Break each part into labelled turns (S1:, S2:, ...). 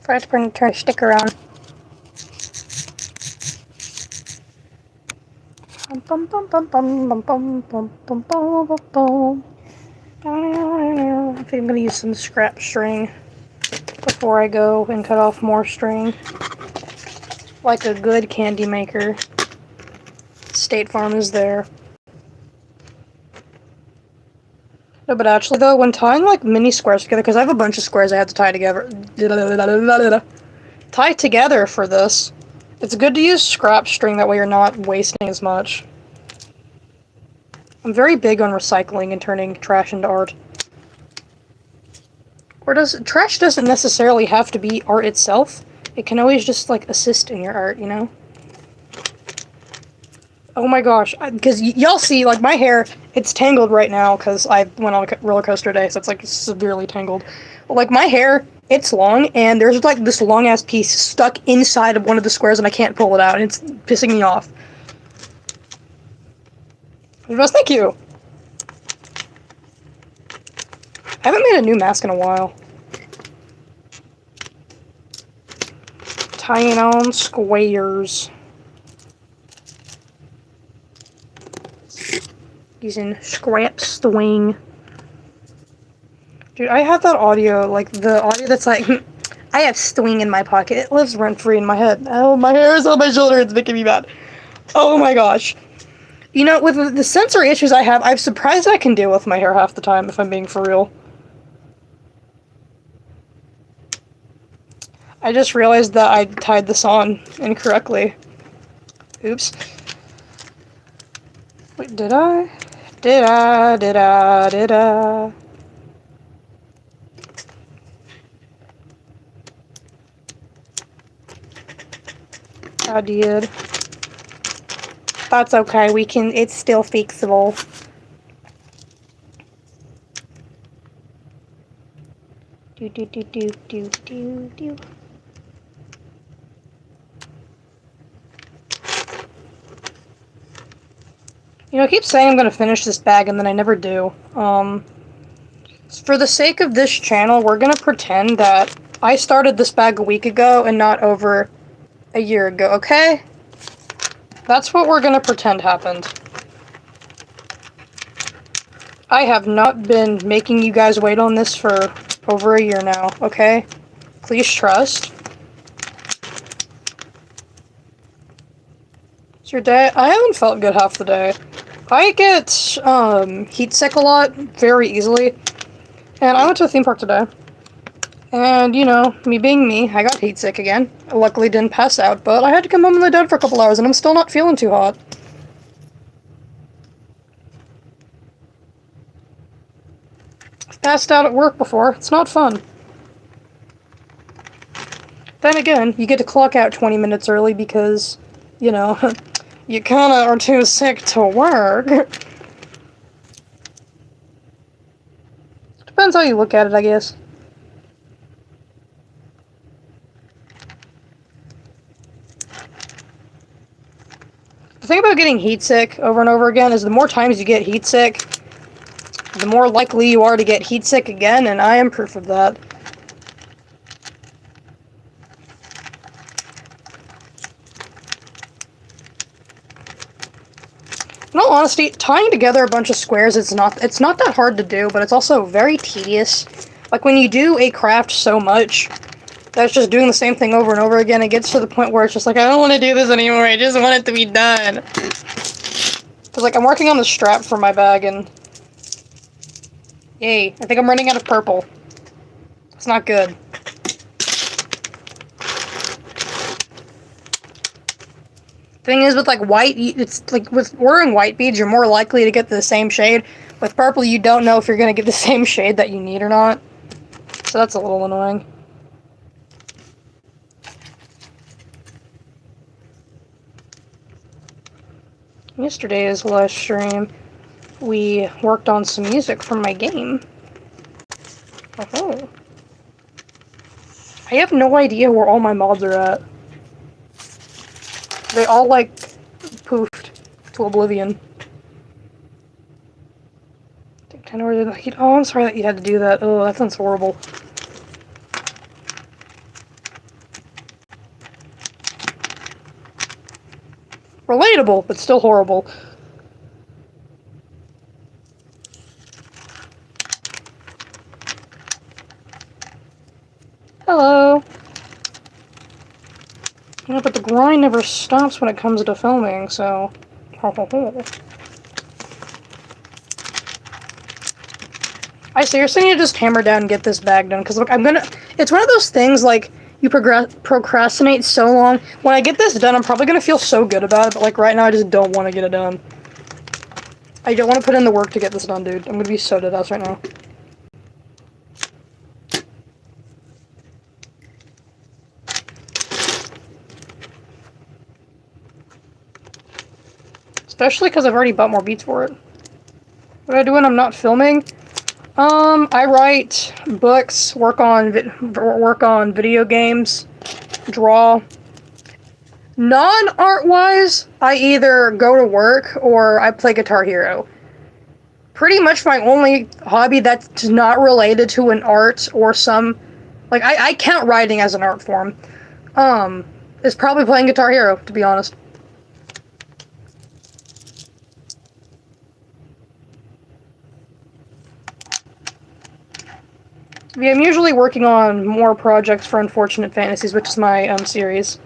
S1: First, we're going to turn the sticker on. Bum, bum, bum, bum, bum, bum, bum, bum, bum, bum, bum. I think I'm going to use some scrap string before I go and cut off more string. Like a good candy maker. State Farm is there. No, but actually though, when tying like mini squares together, because I have a bunch of squares I have to tie together, for this, it's good to use scrap string, that way you're not wasting as much. I'm very big on recycling and turning trash into art. Trash doesn't necessarily have to be art itself. It can always just like assist in your art, you know? Oh my gosh, because y'all see, like, my hair, it's tangled right now because I went on a roller coaster today, so it's, like, severely tangled. But, like, my hair, it's long, and there's, like, this long-ass piece stuck inside of one of the squares, and I can't pull it out, and it's pissing me off. Thank you! I haven't made a new mask in a while. Tying on squares. Using scrap string. Dude, I have that audio, like, the audio that's like, I have string in my pocket. It lives rent-free in my head. Oh, my hair is on my shoulder. It's making me mad. Oh my gosh. You know, with the sensory issues I have, I'm surprised I can deal with my hair half the time, if I'm being for real. I just realized that I tied this on incorrectly. Oops. Wait, did I? Did I? I did. That's okay, it's still fixable. Do. You know, I keep saying I'm gonna finish this bag and then I never do. For the sake of this channel, we're gonna pretend that I started this bag a week ago and not over a year ago, okay? That's what we're gonna pretend happened. I have not been making you guys wait on this for over a year now, okay? Please trust. It's your day? I haven't felt good half the day. I get, heat sick a lot, very easily. And I went to a theme park today. And, you know, me being me, I got heat sick again. I luckily didn't pass out, but I had to come home and lay down for a couple hours, and I'm still not feeling too hot. I've passed out at work before. It's not fun. Then again, you get to clock out 20 minutes early because, you know, you kinda are too sick to work. Depends how you look at it, I guess. The thing about getting heat sick over and over again is the more times you get heat sick, the more likely you are to get heat sick again, and I am proof of that. In all honesty, tying together a bunch of squares, it's not that hard to do, but it's also very tedious. Like, when you do a craft so much, that's just doing the same thing over and over again, it gets to the point where it's just like, I don't want to do this anymore, I just want it to be done. Because, like, I'm working on the strap for my bag, and... Yay, I think I'm running out of purple. It's not good. Thing is, with, like, white, it's, like, with ordering white beads, you're more likely to get the same shade. With purple, you don't know if you're gonna get the same shade that you need or not. So that's a little annoying. Yesterday's live stream, we worked on some music from my game. Oh. I have no idea where all my mods are at. They all, like, poofed to oblivion. Oh, I'm sorry that you had to do that. Oh, that sounds horrible. Relatable, but still horrible. Hello. Yeah, but the grind never stops when it comes to filming, so... I seriously need to just hammer down and get this bag done, because look, it's one of those things, like, you procrastinate so long. When I get this done, I'm probably gonna feel so good about it, but, like, right now I just don't want to get it done. I don't want to put in the work to get this done, dude. I'm gonna be so dead ass right now. Especially because I've already bought more beats for it. What do I do when I'm not filming? I write books, work on video games, draw. Non-art-wise, I either go to work or I play Guitar Hero. Pretty much my only hobby that's not related to an art or some... Like, I count writing as an art form. Is probably playing Guitar Hero, to be honest. Yeah, I'm usually working on more projects for Unfortunate Fantasies, which is my, series.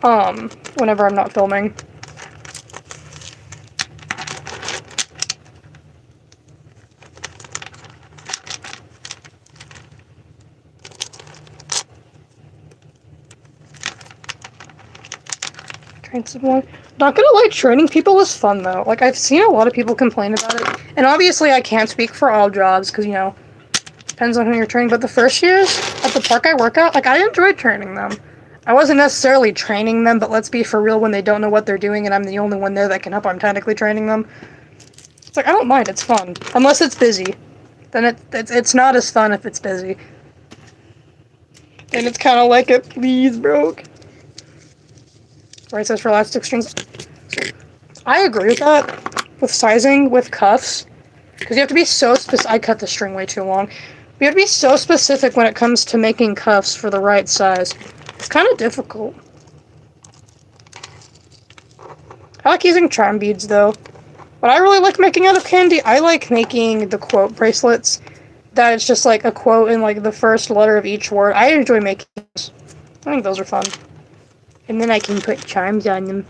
S1: Whenever I'm not filming. Train someone. Not gonna lie, training people is fun, though. Like, I've seen a lot of people complain about it. And obviously I can't speak for all jobs, because, you know, depends on who you're training, but the first years at the park I work at, like, I enjoyed training them. I wasn't necessarily training them, but let's be for real, when they don't know what they're doing and I'm the only one there that can help, I'm technically training them. It's like, I don't mind, it's fun. Unless it's busy. Then it's not as fun if it's busy. And it's kind of like it, please, broke. Right, it says for elastic strings. I agree with that. With sizing, with cuffs. Because you have to be so specific. I cut the string way too long. You have to be so specific when it comes to making cuffs for the right size. It's kind of difficult. I like using charm beads, though. But I really like making out of Kandi. I like making the quote bracelets. That it's just like a quote in like the first letter of each word. I enjoy making those. I think those are fun. And then I can put charms on them.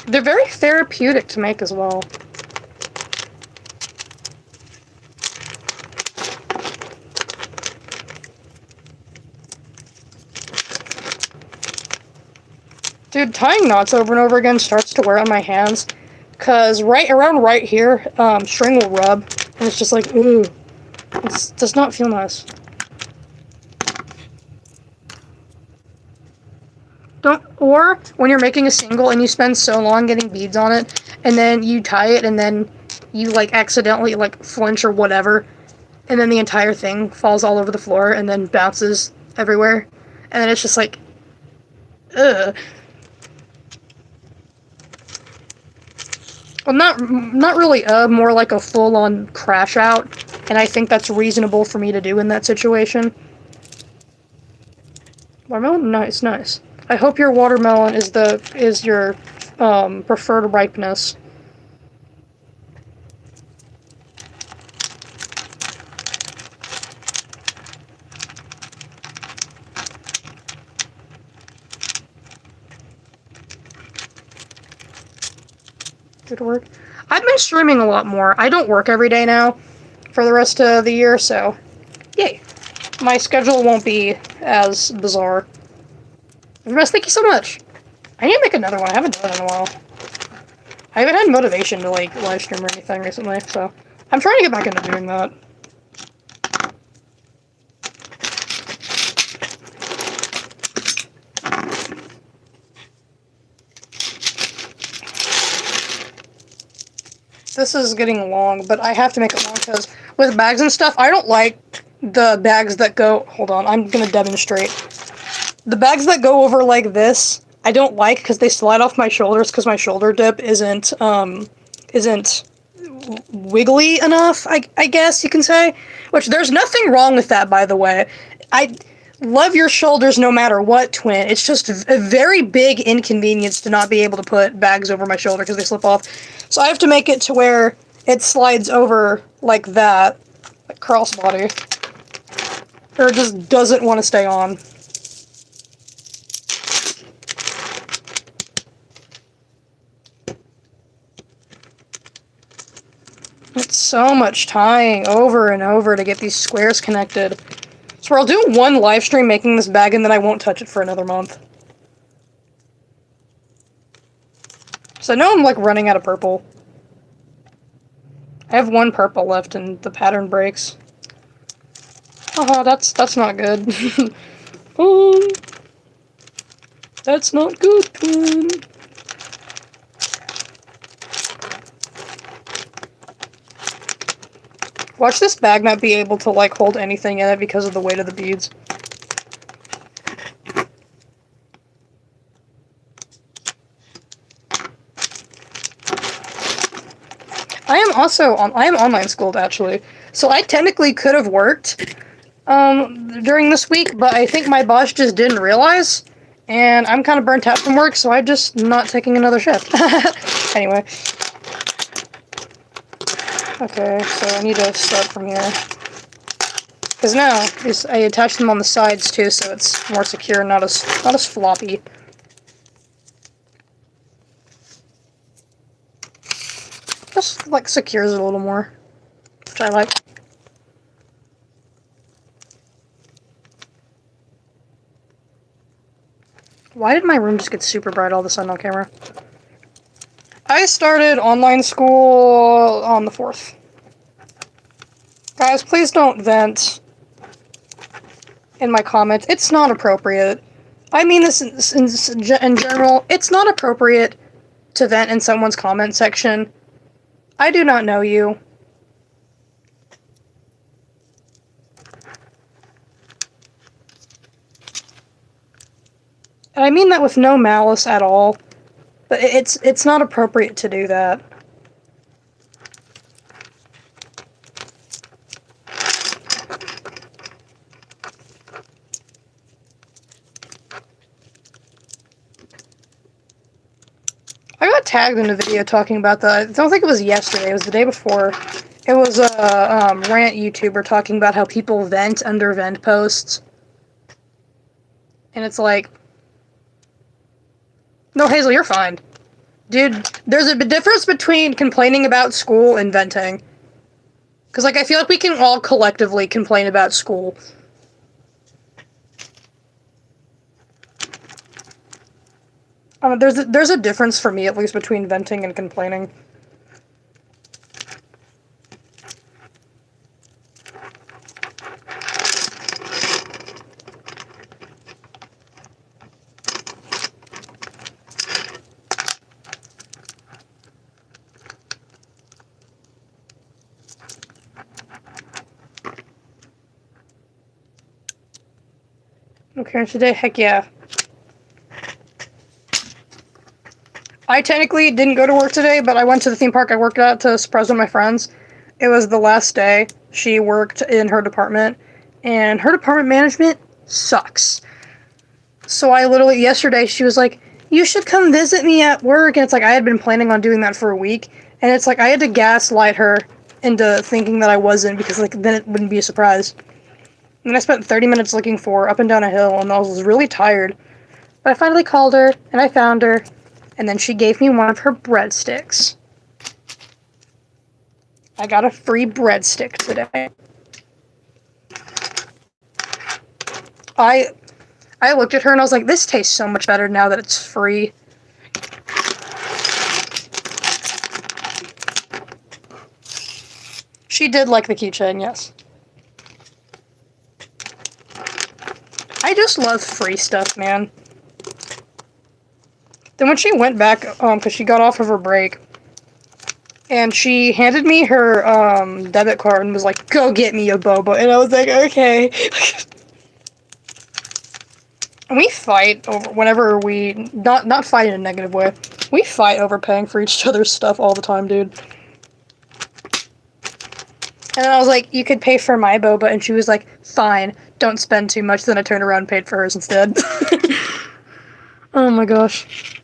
S1: They're very therapeutic to make as well. Dude, tying knots over and over again starts to wear on my hands. Cause around right here, string will rub. And it's just like, ooh. It does not feel nice. Or when you're making a single and you spend so long getting beads on it, and then you tie it and then you like accidentally like flinch or whatever, and then the entire thing falls all over the floor and then bounces everywhere, and then it's just like, ugh. Well, not really more like a full-on crash out, and I think that's reasonable for me to do in that situation. Watermelon? Nice, nice. I hope your watermelon is your preferred ripeness. Good work. I've been streaming a lot more. I don't work every day now for the rest of the year, so yay. My schedule won't be as bizarre. Thank you so much. I need to make another one. I haven't done it in a while. I haven't had motivation to, like, live stream or anything recently, so I'm trying to get back into doing that. This is getting long, but I have to make it long because with bags and stuff, I don't like the bags that go... Hold on, I'm gonna demonstrate. The bags that go over like this, I don't like because they slide off my shoulders because my shoulder dip isn't wiggly enough, I guess you can say. Which, there's nothing wrong with that, by the way. love your shoulders no matter what, twin. It's just a very big inconvenience to not be able to put bags over my shoulder because they slip off. So I have to make it to where it slides over like that, like crossbody. Or it just doesn't want to stay on. It's so much tying over and over to get these squares connected. So I'll do one live stream making this bag and then I won't touch it for another month. So I know I'm like running out of purple. I have one purple left and the pattern breaks. Oh, that's not good. That's not good, twin. Watch this bag not be able to, like, hold anything in it because of the weight of the beads. I am online schooled, actually. So I technically could have worked, during this week, but I think my boss just didn't realize, and I'm kind of burnt out from work, so I'm just not taking another shift. Anyway. Okay, so I need to start from here. Because now, I attach them on the sides too, so it's more secure, not as floppy. Just, like, secures it a little more, which I like. Why did my room just get super bright all of a sudden on camera? I started online school on the 4th. Guys, please don't vent in my comments. It's not appropriate. I mean this in general. It's not appropriate to vent in someone's comment section. I do not know you. And I mean that with no malice at all. But it's not appropriate to do that. I got tagged in a video talking about that. I don't think it was yesterday. It was the day before. It was a rant YouTuber talking about how people vent under vent posts. And it's like, no, Hazel, you're fine. Dude, there's a difference between complaining about school and venting. Because, like, I feel like we can all collectively complain about school. There's a difference for me, at least, between venting and complaining. Okay, today, heck yeah. I technically didn't go to work today, but I went to the theme park I worked at to surprise one of my friends. It was the last day. She worked in her department, and her department management sucks. So I literally, yesterday, she was like, you should come visit me at work, and it's like, I had been planning on doing that for a week, and it's like, I had to gaslight her into thinking that I wasn't, because, like, then it wouldn't be a surprise. And I spent 30 minutes looking for her up and down a hill, and I was really tired. But I finally called her, and I found her, and then she gave me one of her breadsticks. I got a free breadstick today. I looked at her, and I was like, this tastes so much better now that it's free. She did like the keychain, yes. I just love free stuff, man. Then when she went back, because she got off of her break, and she handed me her, debit card and was like, go get me a boba, and I was like, okay. And we fight over, whenever we, not fight in a negative way, we fight over paying for each other's stuff all the time, dude. And then I was like, you could pay for my boba, and she was like, fine, don't spend too much. Then I turned around and paid for hers instead. Oh my gosh.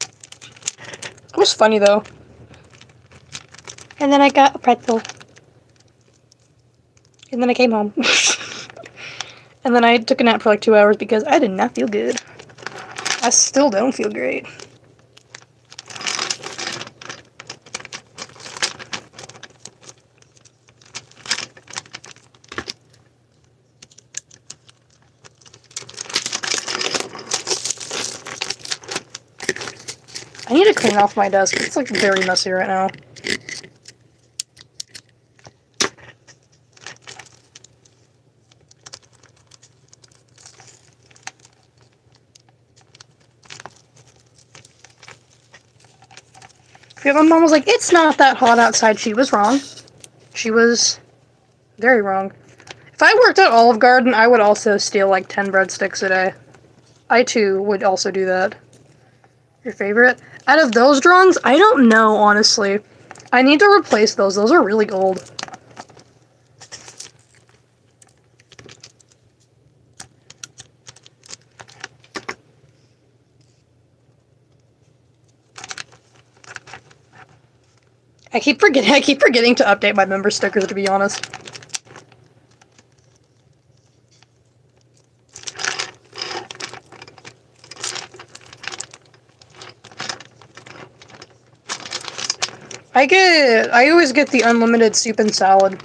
S1: It was funny though. And then I got a pretzel. And then I came home. And then I took a nap for like 2 hours because I did not feel good. I still don't feel great. I need to clean off my desk. It's like very messy right now. Yeah, my mom was like, it's not that hot outside. She was wrong. She was very wrong. If I worked at Olive Garden, I would also steal like 10 breadsticks a day. I too would also do that. Your favorite? Out of those drawings, I don't know, honestly. I need to replace those. Those are really old. I keep forgetting to update my member stickers, to be honest. I always get the unlimited soup and salad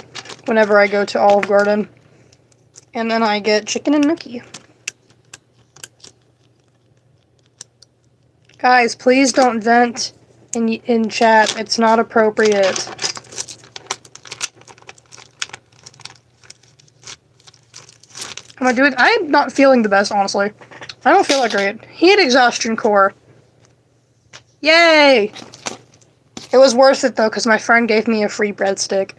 S1: whenever I go to Olive Garden. And then I get chicken and nookie. Guys, please don't vent in chat. It's not appropriate. I'm not feeling the best, honestly. I don't feel that great. Heat exhaustion core. Yay! It was worth it, though, because my friend gave me a free breadstick.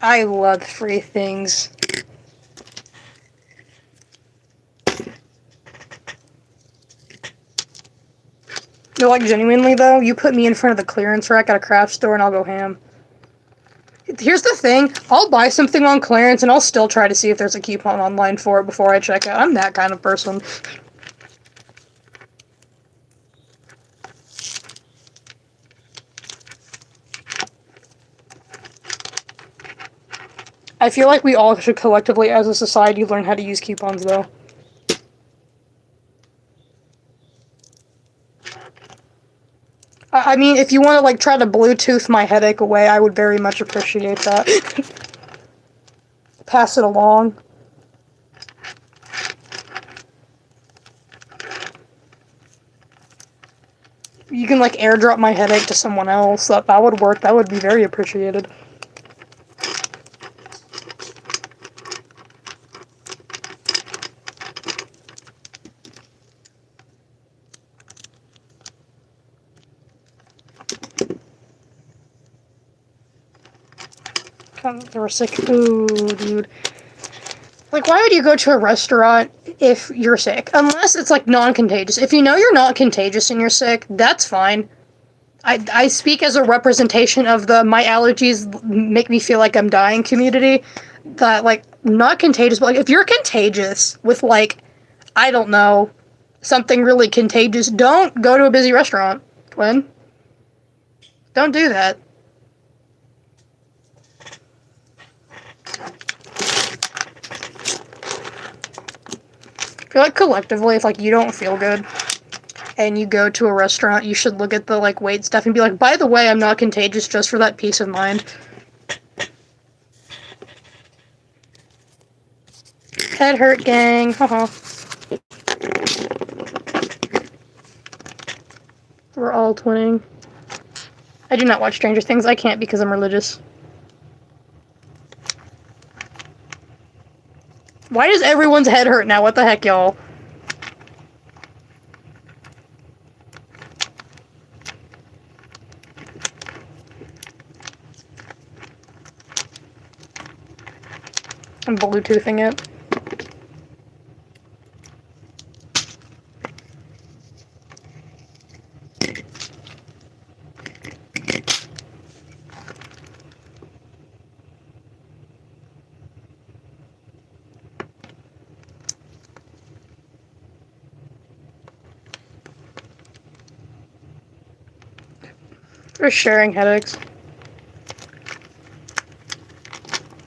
S1: I love free things. No, like, genuinely, though, you put me in front of the clearance rack at a craft store and I'll go ham. Here's the thing, I'll buy something on clearance and I'll still try to see if there's a coupon online for it before I check out. I'm that kind of person. I feel like we all should collectively, as a society, learn how to use coupons, though. I mean, if you want to, like, try to Bluetooth my headache away, I would very much appreciate that. Pass it along. You can, like, airdrop my headache to someone else. That would work. That would be very appreciated. They were sick. Ooh, dude. Like, why would you go to a restaurant if you're sick? Unless it's, like, non-contagious. If you know you're not contagious and you're sick, that's fine. I speak as a representation of the my allergies make me feel like I'm dying community. That, like, not contagious, but, like, if you're contagious with, like, I don't know, something really contagious, don't go to a busy restaurant, Quinn. Don't do that. I feel like collectively, if, like, you don't feel good and you go to a restaurant, you should look at the, like, wait stuff and be like, by the way, I'm not contagious, just for that peace of mind. Head hurt, gang. Haha. We're all twinning. I do not watch Stranger Things. I can't because I'm religious. Why does everyone's head hurt now? What the heck, y'all? I'm Bluetoothing it. We're sharing headaches.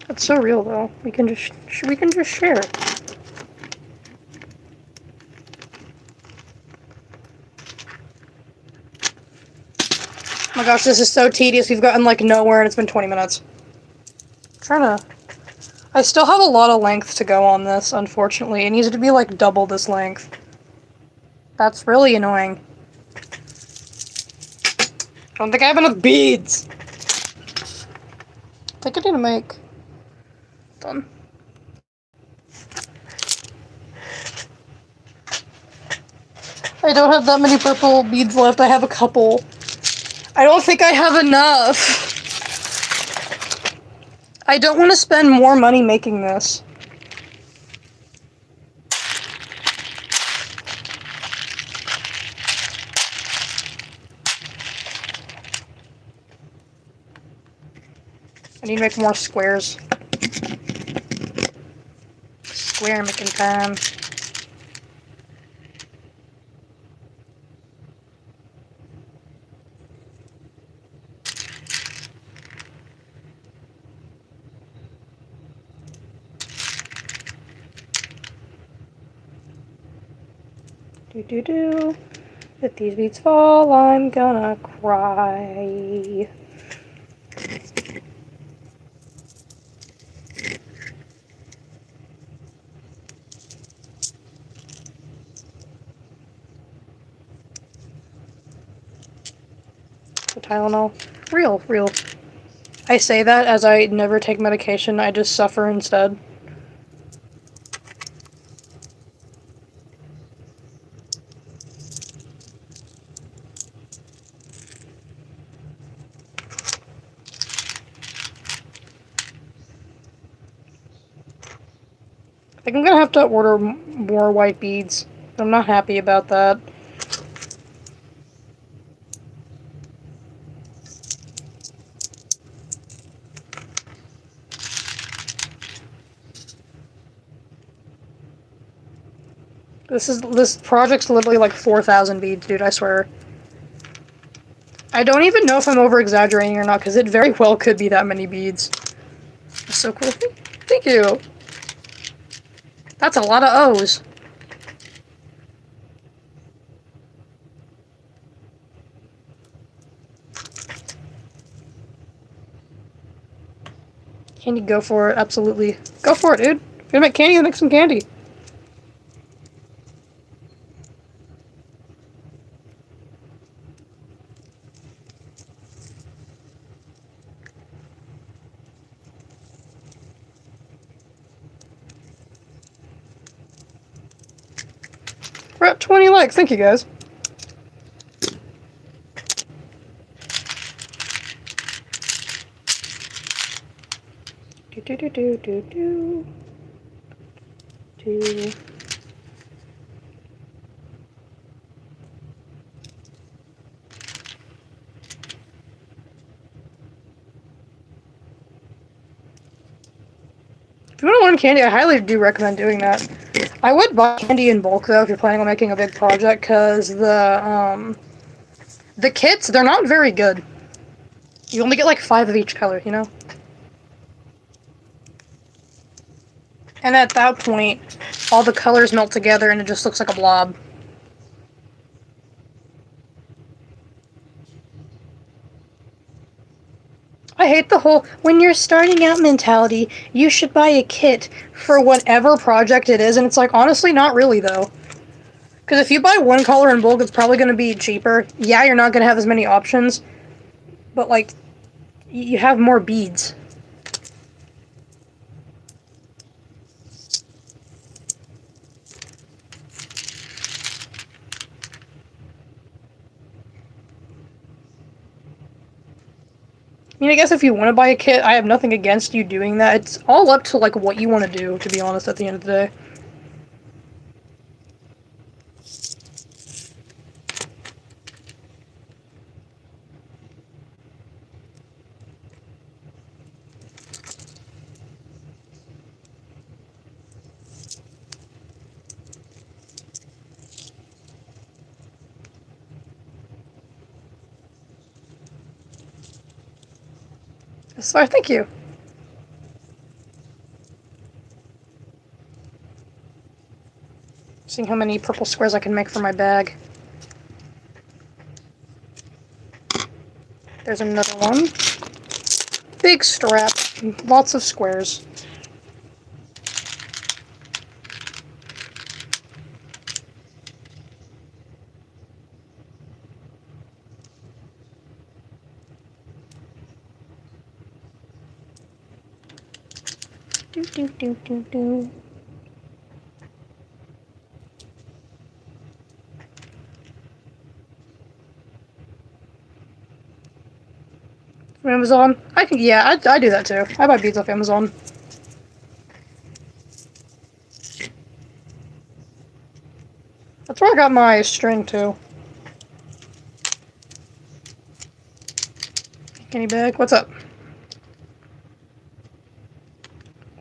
S1: That's so real, though. We can just share. Oh my gosh, this is so tedious. We've gotten like nowhere, and it's been 20 minutes. I still have a lot of length to go on this. Unfortunately, it needs to be like double this length. That's really annoying. I don't think I have enough beads. I think I need to make... Done. I don't have that many purple beads left. I have a couple. I don't think I have enough. I don't want to spend more money making this. I need to make more squares. Square making time. Do. If these beads fall, I'm gonna cry. The Tylenol. Real. I say that as I never take medication, I just suffer instead. I think I'm gonna have to order more white beads. I'm not happy about that. This project's literally like 4,000 beads, dude, I swear. I don't even know if I'm over-exaggerating or not, because it very well could be that many beads. That's so cool. Thank you. That's a lot of O's. Candy, go for it. Absolutely. Go for it, dude. If you're gonna make candy, then make some candy. We're at 20 likes. Thank you, guys. Do. If you want to learn candy, I highly do recommend doing that. I would buy candy in bulk, though, if you're planning on making a big project, because the kits, they're not very good. You only get like 5 of each color, you know? And at that point, all the colors melt together and it just looks like a blob. I hate the whole, when you're starting out mentality, you should buy a kit for whatever project it is, and it's like, honestly, not really, though. Because if you buy one color in bulk, it's probably going to be cheaper. Yeah, you're not going to have as many options, but, like, you have more beads. I mean, I guess if you want to buy a kit, I have nothing against you doing that. It's all up to, like, what you want to do, to be honest, at the end of the day. So thank you. Seeing how many purple squares I can make for my bag. There's another one. Big strap. Lots of squares. Do do do do do. From Amazon? Yeah, I do that too. I buy beads off Amazon. That's where I got my string too. Kenny bag, what's up?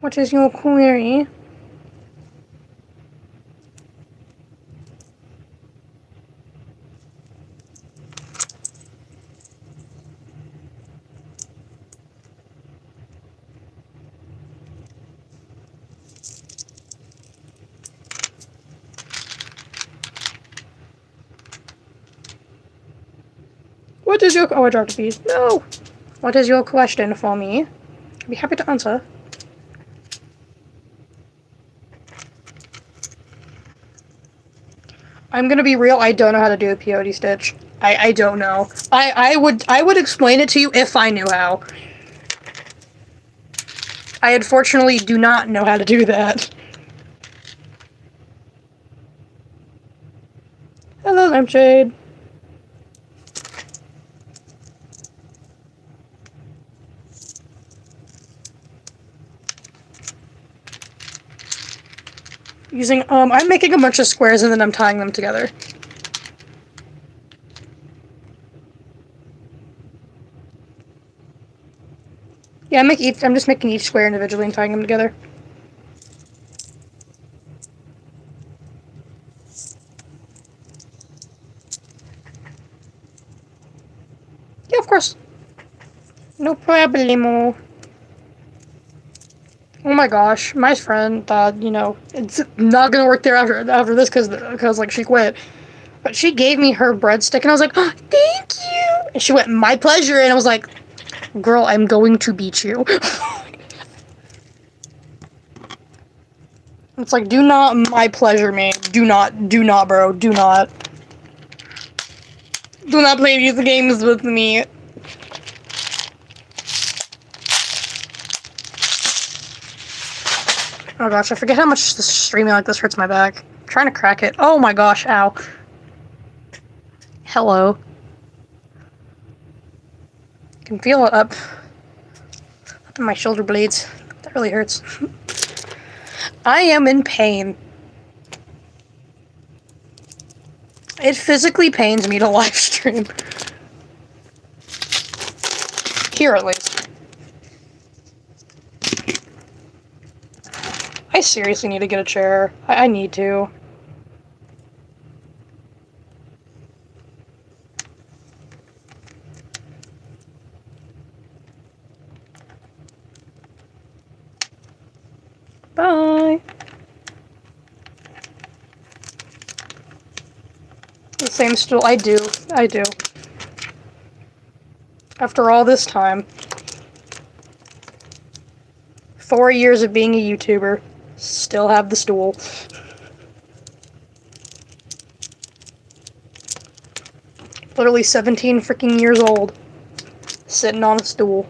S1: What is your query? What is your... Oh, I dropped a piece. No! What is your question for me? I'd be happy to answer. I'm gonna be real, I don't know how to do a peyote stitch. I don't know. I would explain it to you if I knew how. I unfortunately do not know how to do that. Hello, Lampshade. I'm making a bunch of squares and then I'm tying them together. Yeah, I'm just making each square individually and tying them together. Yeah, of course. No problemo. Oh my gosh, my friend thought, it's not gonna work there after this because like she quit. But she gave me her breadstick and I was like, oh, thank you. And she went, my pleasure. And I was like, girl, I'm going to beat you. It's like, do not my pleasure me. Do not, bro. Do not. Do not play these games with me. Oh gosh, I forget how much streaming like this hurts my back. I'm trying to crack it. Oh my gosh, ow. Hello. I can feel it up in my shoulder blades. That really hurts. I am in pain. It physically pains me to live stream. Here at least. I seriously need to get a chair. I need to. Bye. The same stool. I do. After all this time. 4 years of being a YouTuber. Still have the stool. Literally 17 freaking years old. Sitting on a stool.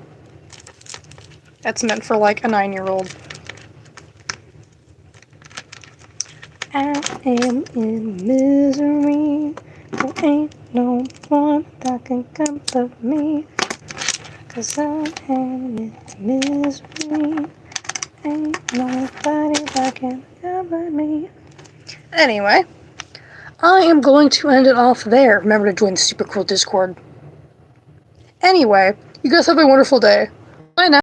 S1: That's meant for like a 9-year-old. I am in misery. There ain't no one that can comfort me. 'Cause I am in misery. Ain't nobody that can comfort me. Anyway, I am going to end it off there. Remember to join the super cool Discord. Anyway, you guys have a wonderful day. Bye now.